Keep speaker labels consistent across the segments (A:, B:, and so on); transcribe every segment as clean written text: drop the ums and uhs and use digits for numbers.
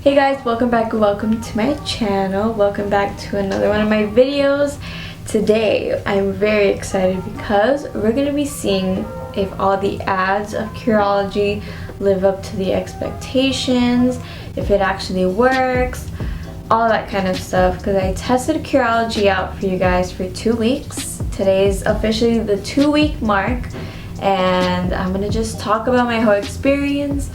A: Hey guys, welcome back, welcome to my channel. Welcome back to another one of my videos. Today I'm very excited because we're going to be seeing if all the ads of Curology live up to the expectations, if it actually works, all that kind of stuff, because I tested Curology out for you guys for 2 weeks. Today is officially the 2-week mark, and I'm going to just talk about my whole experience,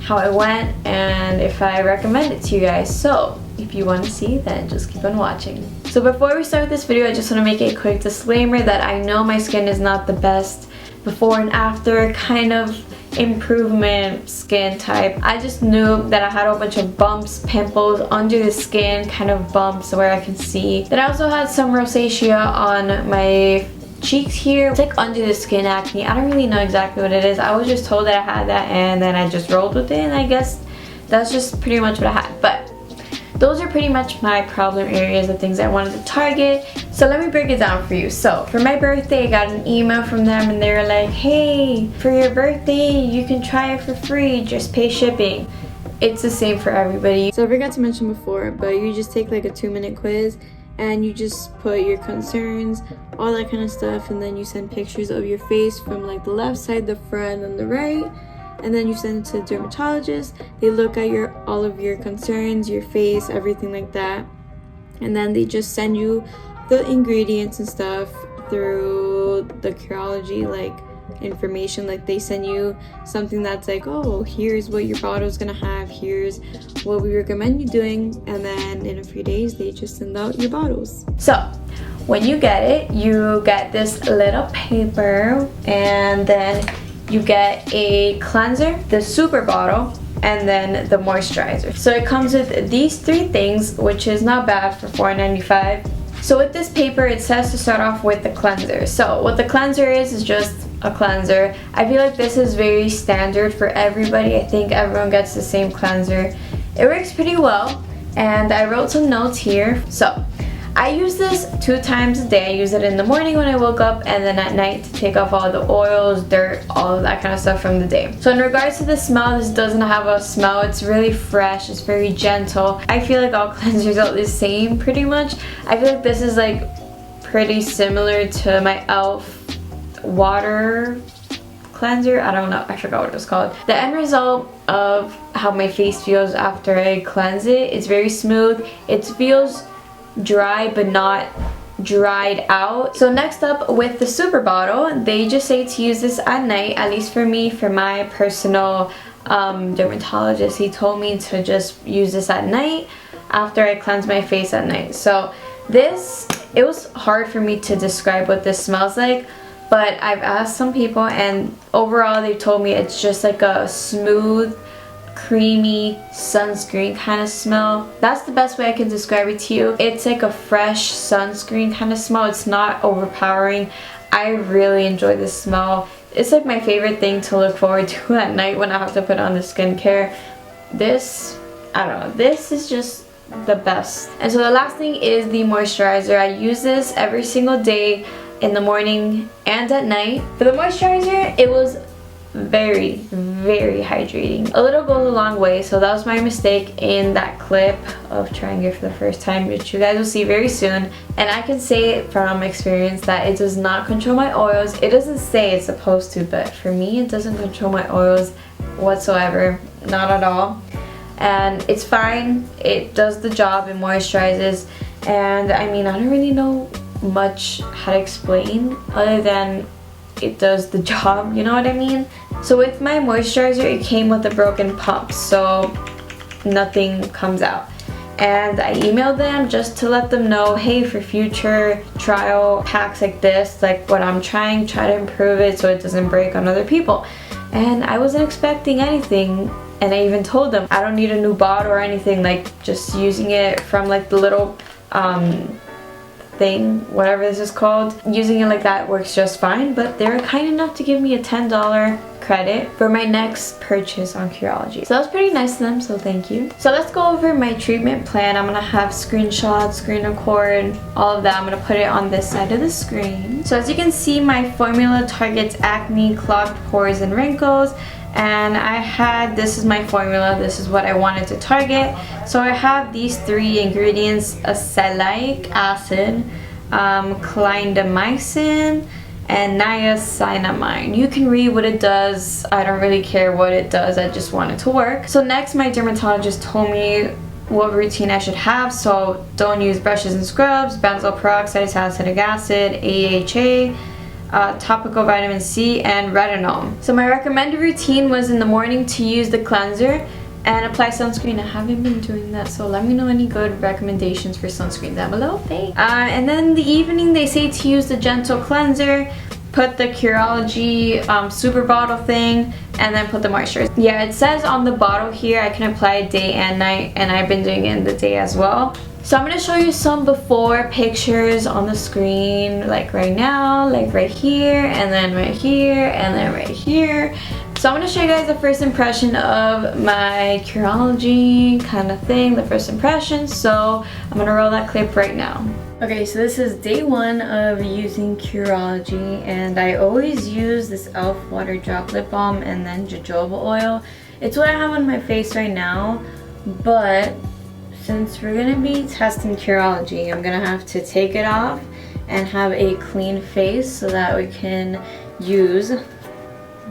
A: how it went, and if I recommend it to you guys. So if you want to see, then just keep on watching. So before we start this video, I just want to make a quick disclaimer that I know my skin is not the best before and after kind of improvement skin type. I just knew that I had a bunch of bumps, pimples under the skin, kind of bumps where I can see. Then I also had some rosacea on my cheeks here. It's like under the skin acne. I don't really know exactly what it is. I was just told that I had that, and then I just rolled with it, and I guess that's just pretty much what I had. But those are pretty much my problem areas, the things I wanted to target. So let me break it down for you. So for my birthday, I got an email from them, and they were like, hey, for your birthday you can try it for free, just pay shipping. It's the same for everybody. So I forgot to mention before, but you just take like a 2-minute quiz, and you just put your concerns, all that kind of stuff, and then you send pictures of your face from like the left side, the front, and the right, and then you send it to a dermatologist. They look at all of your concerns, your face, everything like that, and then they just send you the ingredients and stuff through the Curology like information. Like they send you something that's like, oh, here's what your bottle is gonna have, here's what we recommend you doing, and then in a few days they just send out your bottles. So when you get it, you get this little paper, and then you get a cleanser, the super bottle, and then the moisturizer. So it comes with these 3 things, which is not bad for $4.95. So with this paper, it says to start off with the cleanser. So what the cleanser is just a cleanser. I feel like this is very standard for everybody. I think everyone gets the same cleanser. It works pretty well, and I wrote some notes here. So I use this 2 times a day. I use it in the morning when I woke up, and then at night to take off all the oils, dirt, all of that kind of stuff from the day. So in regards to the smell, this doesn't have a smell. It's really fresh. It's very gentle. I feel like all cleansers are the same pretty much. I feel like this is like pretty similar to my e.l.f. water cleanser. I don't know, I forgot what it was called. The end result of how my face feels after I cleanse it is very smooth. It feels dry but not dried out. So next up with the super bottle, they just say to use this at night. At least for me, for my personal dermatologist, he told me to just use this at night after I cleanse my face at night. So this, it was hard for me to describe what this smells like, but I've asked some people, and overall they told me it's just like a smooth, creamy sunscreen kind of smell. That's the best way I can describe it to you. It's like a fresh sunscreen kind of smell. It's not overpowering. I really enjoy this smell. It's like my favorite thing to look forward to at night when I have to put on the skincare. This, I don't know, this is just the best. And so the last thing is the moisturizer. I use this every single day, in the morning and at night. For the moisturizer, it was very, very hydrating. A little goes a long way, so that was my mistake in that clip of trying it for the first time, which you guys will see very soon. And I can say from experience that it does not control my oils. It doesn't say it's supposed to, but for me it doesn't control my oils whatsoever, not at all. And it's fine, it does the job, it moisturizes. And I mean, I don't really know much how to explain other than it does the job, you know what I mean? So with my moisturizer, it came with a broken pump, so nothing comes out. And I emailed them just to let them know, hey, for future trial packs like this, like what I'm try to improve it so it doesn't break on other people. And I wasn't expecting anything, and I even told them I don't need a new bottle or anything, like just using it from like the little thing, whatever this is called, using it like that works just fine. But they were kind enough to give me a $10 credit for my next purchase on Curology. So that was pretty nice of them, so thank you. So let's go over my treatment plan. I'm gonna have screenshots, screen record, all of that. I'm gonna put it on this side of the screen. So as you can see, my formula targets acne, clogged pores, and wrinkles. And I had, this is my formula, this is what I wanted to target. So I have these 3 ingredients: azelaic acid, clindamycin, and niacinamide. You can read what it does. I don't really care what it does, I just want it to work. So next, my dermatologist told me what routine I should have. So don't use brushes and scrubs, benzoyl peroxide, salicylic acid, AHA, topical vitamin C, and retinol. So my recommended routine was in the morning to use the cleanser and apply sunscreen. I haven't been doing that, so let me know any good recommendations for sunscreen down below. Thanks. And then in the evening, they say to use the gentle cleanser, put the Curology super bottle thing, and then put the moisturizer. Yeah, it says on the bottle here I can apply it day and night, and I've been doing it in the day as well. So I'm going to show you some before pictures on the screen, like right now, like right here, and then right here, and then right here. So I'm going to show you guys the first impression of my Curology kind of thing, the first impression. So I'm going to roll that clip right now. Okay, so this is day 1 of using Curology, and I always use this e.l.f. water drop lip balm and then jojoba oil. It's what I have on my face right now, but since we're going to be testing Curology, I'm going to have to take it off and have a clean face so that we can use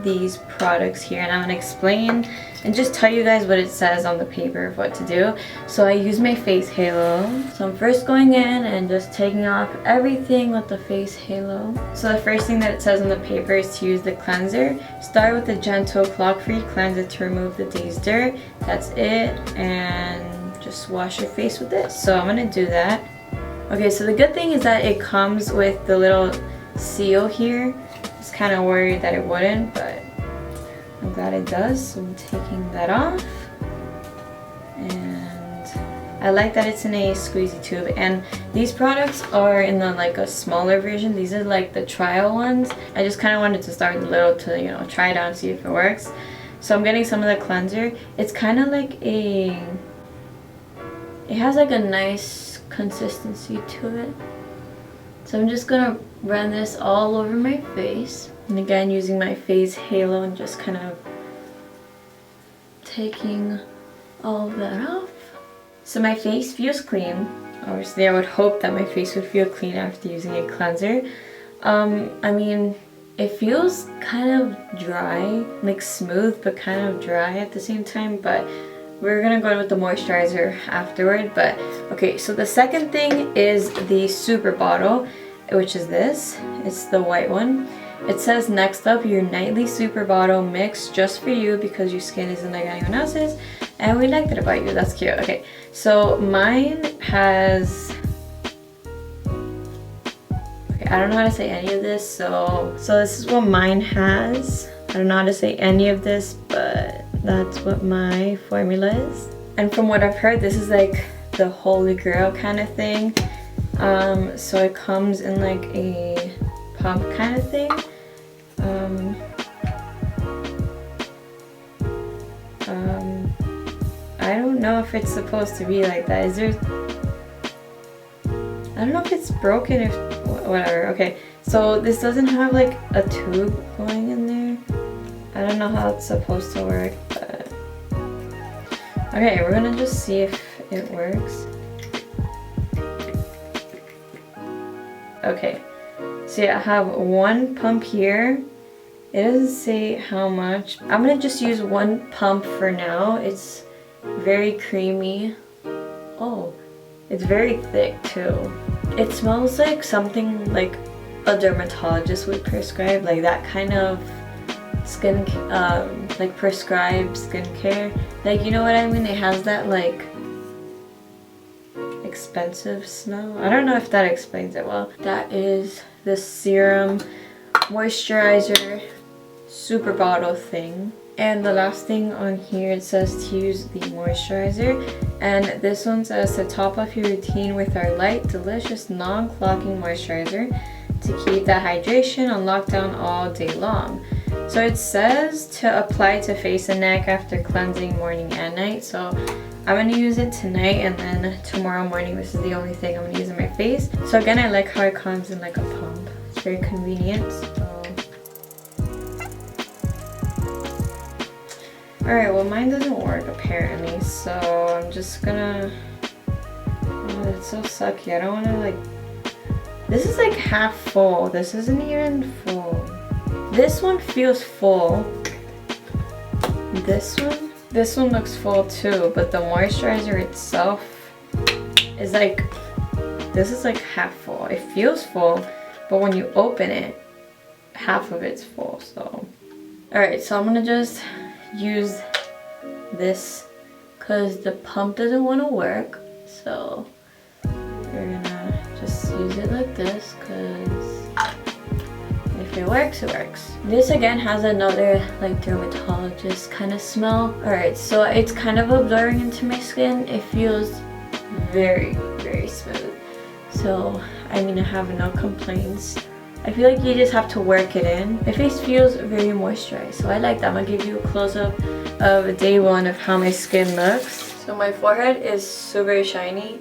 A: these products here. And I'm going to explain and just tell you guys what it says on the paper of what to do. So I use my face halo. So I'm first going in and just taking off everything with the face halo. So the first thing that it says on the paper is to use the cleanser. Start with a gentle clog-free cleanser to remove the day's dirt. That's it. And just wash your face with this. So I'm gonna do that. Okay, so the good thing is that it comes with the little seal here. I was kind of worried that it wouldn't, but I'm glad it does. So I'm taking that off. And I like that it's in a squeezy tube. And these products are in the like a smaller version. These are like the trial ones. I just kind of wanted to start with little to, you know, try it out and see if it works. So I'm getting some of the cleanser. It's kind of like it has like a nice consistency to it. So I'm just gonna run this all over my face. And again, using my face halo and just kind of taking all of that off. So my face feels clean. Obviously, I would hope that my face would feel clean after using a cleanser. I mean, it feels kind of dry, like smooth, but kind of dry at the same time. But we're gonna go with the moisturizer afterward. But okay, so the second thing is the super bottle, which is this. It's the white one. It says, next up, your nightly super bottle mix just for you because your skin isn't like anyone else's, and we like that about you. That's cute. Okay, so mine has, okay, I don't know how to say any of this, so this is what mine has. I don't know how to say any of this, but that's what my formula is. And from what I've heard, this is like the holy grail kind of thing. So it comes in like a pump kind of thing. I don't know if it's supposed to be like that. Is there, I don't know if it's broken or whatever. Okay, so this doesn't have like a tube going in there. I don't know how it's supposed to work, but okay, we're gonna just see if it works. Okay, so yeah, I have one pump here. It doesn't say how much. I'm gonna just use one pump for now. It's very creamy. Oh, it's very thick too. It smells like something like a dermatologist would prescribe, like that kind of skin, like prescribed skincare. Like, you know what I mean? It has that like expensive smell. I don't know if that explains it well. That is the serum moisturizer super bottle thing. And the last thing on here, it says to use the moisturizer, and this one says to top off your routine with our light, delicious, non-clogging moisturizer to keep that hydration on lockdown all day long. So it says to apply to face and neck after cleansing morning and night. So I'm going to use it tonight, and then tomorrow morning this is the only thing I'm going to use on my face. So again, I like how it comes in like a pump. It's very convenient. So Alright, well mine doesn't work apparently, so I'm just gonna... Oh, that's so sucky. I don't wanna like... This is like half full. This isn't even full. This one feels full. This one looks full too, but the moisturizer itself is like... This is like half full. It feels full, but when you open it, half of it's full, so... Alright, so I'm gonna just use this because the pump doesn't want to work, so we're gonna just use it like this because if it works, it works. This again has another like dermatologist kind of smell. Alright, so it's kind of absorbing into my skin. It feels very, very smooth, so I mean I have no complaints. I feel like you just have to work it in. My face feels very moisturized, so I like that. I'm gonna give you a close-up of day one of how my skin looks. So my forehead is super shiny,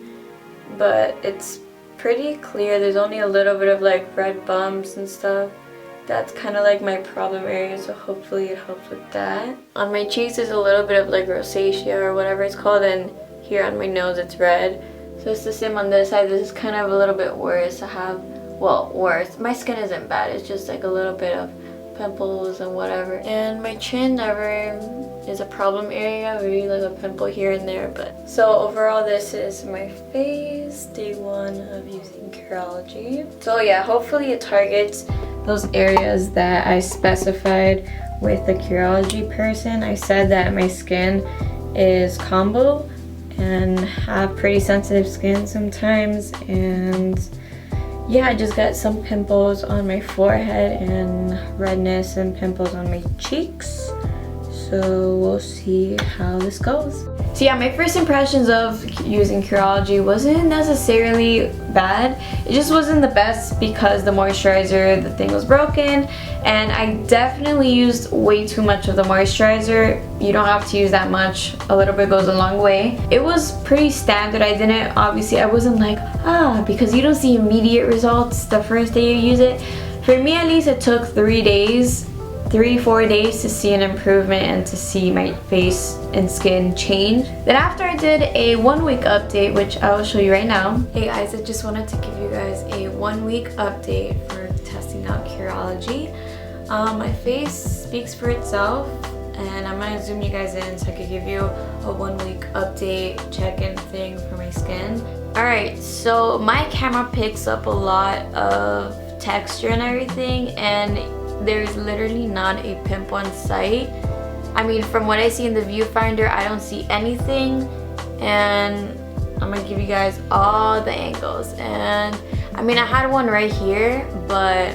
A: but it's pretty clear. There's only a little bit of like red bumps and stuff. That's kind of like my problem area, so hopefully it helps with that. On my cheeks there's a little bit of like rosacea or whatever it's called, and here on my nose it's red. So it's the same on this side. This is kind of a little bit worse. I have... Well, worse. My skin isn't bad. It's just like a little bit of pimples and whatever. And my chin never is a problem area. Maybe like a pimple here and there. But so overall, this is my face. Day one of using Curology. So yeah, hopefully it targets those areas that I specified with the Curology person. I said that my skin is combo and have pretty sensitive skin sometimes, and yeah, I just got some pimples on my forehead and redness and pimples on my cheeks. So we'll see how this goes. So yeah, my first impressions of using Curology wasn't necessarily bad. It just wasn't the best because the moisturizer, the thing was broken, and I definitely used way too much of the moisturizer. You don't have to use that much. A little bit goes a long way. It was pretty standard. I wasn't like, because you don't see immediate results the first day you use it. For me at least, it took 3 days. 3-4 days to see an improvement and to see my face and skin change. Then after I did a 1-week update, which I will show you right now. Hey guys, I just wanted to give you guys a 1-week update for testing out Curology. My face speaks for itself, and I'm gonna zoom you guys in so I could give you a 1-week update check-in thing for my skin. Alright, so my camera picks up a lot of texture and everything, and there's literally not a pimple in sight. I mean, from what I see in the viewfinder, I don't see anything, and I'm gonna give you guys all the angles. And I mean, I had one right here, but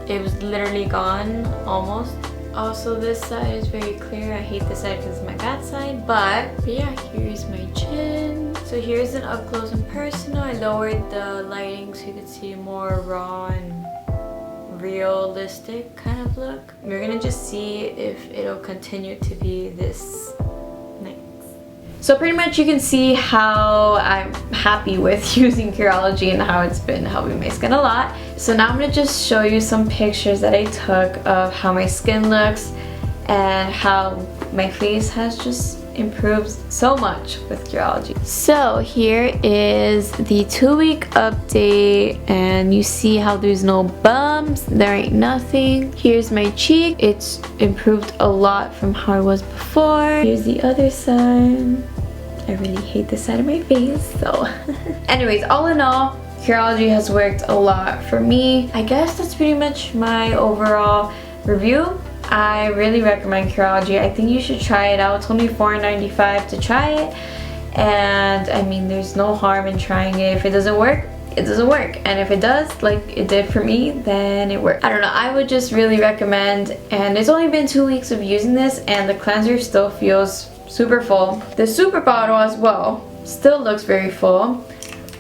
A: it was literally gone almost. Also, this side is very clear. I hate this side because it's my bad side, but yeah, here's my chin. So here's an up close and personal. I lowered the lighting so you could see more raw and realistic kind of look. We're gonna just see if it'll continue to be this nice. So pretty much you can see how I'm happy with using Curology and how it's been helping my skin a lot. So now I'm gonna just show you some pictures that I took of how my skin looks and how my face has just improved so much with Curology. So here is the 2-week update, and you see how there's no bumps, there ain't nothing. Here's my cheek. It's improved a lot from how it was before. Here's the other side. I really hate this side of my face, so anyways, all in all, Curology has worked a lot for me. I guess that's pretty much my overall review. I really recommend Curology. I think you should try it out. It's only $4.95 to try it, and I mean, there's no harm in trying it. If it doesn't work, it doesn't work, and if it does, like it did for me, then it worked. I don't know, I would just really recommend. And it's only been 2 weeks of using this, and the cleanser still feels super full. The super bottle as well still looks very full.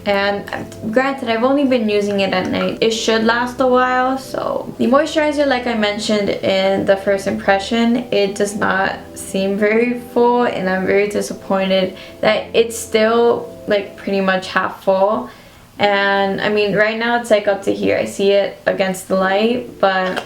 A: And granted, I've only been using it at night. It should last a while. So the moisturizer, like I mentioned in the first impression, it does not seem very full, and I'm very disappointed that it's still like pretty much half full. And I mean, right now it's like up to here. I see it against the light, but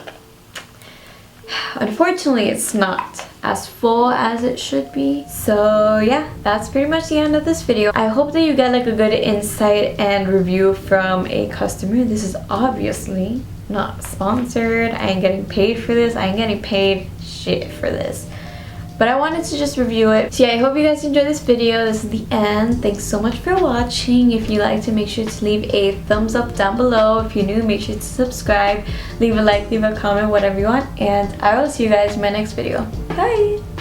A: unfortunately it's not as full as it should be. So yeah, that's pretty much the end of this video. I hope that you get like a good insight and review from a customer. This is obviously not sponsored. I ain't getting paid for this. I ain't getting paid shit for this. But I wanted to just review it. So yeah, I hope you guys enjoyed this video. This is the end. Thanks so much for watching. If you liked it, make sure to leave a thumbs up down below. If you're new, make sure to subscribe. Leave a like, leave a comment, whatever you want. And I will see you guys in my next video. Bye!